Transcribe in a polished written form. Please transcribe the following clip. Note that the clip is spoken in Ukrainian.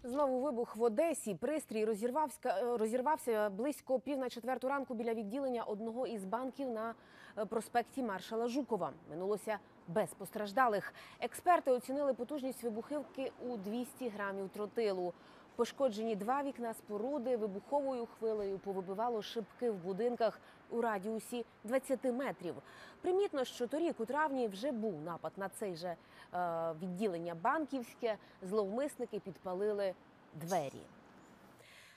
Знову вибух в Одесі. Пристрій розірвався близько 3:45 ранку біля відділення одного із банків на проспекті Маршала Жукова. Минулося без постраждалих. Експерти оцінили потужність вибухівки у 200 грамів тротилу. Пошкоджені 2 вікна споруди, вибуховою хвилею повибивало шибки в будинках у радіусі 20 метрів. Примітно, що торік у травні вже був напад на це же відділення банківське. Зловмисники підпалили двері.